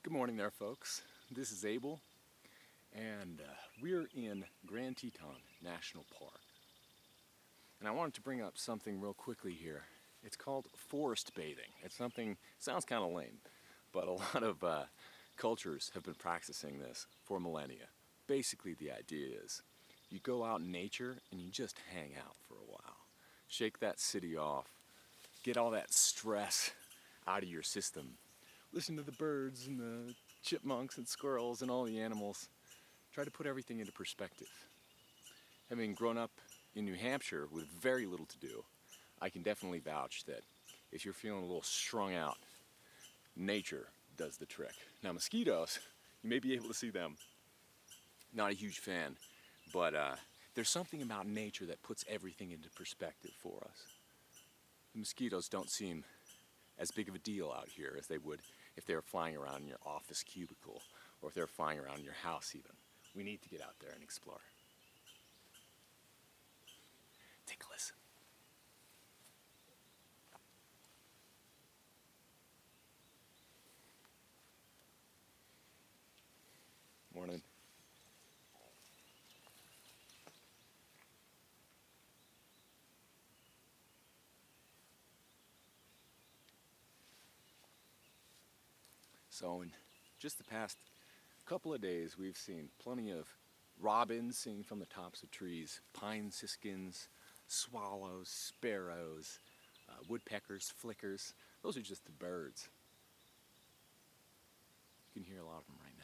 Good morning there, folks. This is Abel, and we're in Grand Teton National Park. And I wanted to bring up something real quickly here. It's called forest bathing. It's something, sounds kind of lame, but a lot of cultures have been practicing this for millennia. Basically, the idea is you go out in nature and you just hang out for a while. Shake that city off, get all that stress out of your system. Listen to the birds and the chipmunks and squirrels and all the animals. Try to put everything into perspective. Having grown up in New Hampshire with very little to do, I can definitely vouch that if you're feeling a little strung out, nature does the trick. Now mosquitoes, you may be able to see them. Not a huge fan, but there's something about nature that puts everything into perspective for us. The mosquitoes don't seem as big of a deal out here as they would if they were flying around in your office cubicle or if they were flying around in your house even. We need to get out there and explore. Take a listen. Morning. So in just the past couple of days, we've seen plenty of robins singing from the tops of trees, pine siskins, swallows, sparrows, woodpeckers, flickers. Those are just the birds. You can hear a lot of them right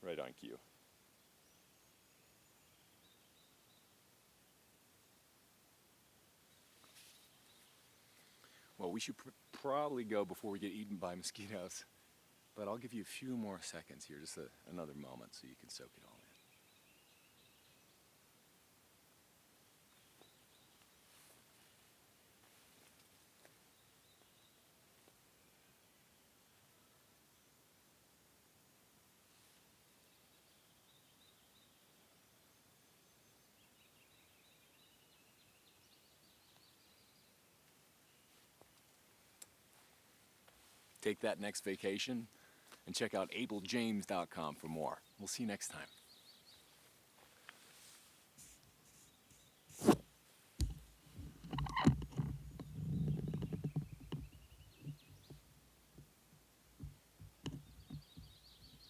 now. Right on cue. Well, we should probably go before we get eaten by mosquitoes, but I'll give you a few more seconds here, just another moment so you can soak it all in. Take that next vacation and check out abeljames.com for more. We'll see you next time.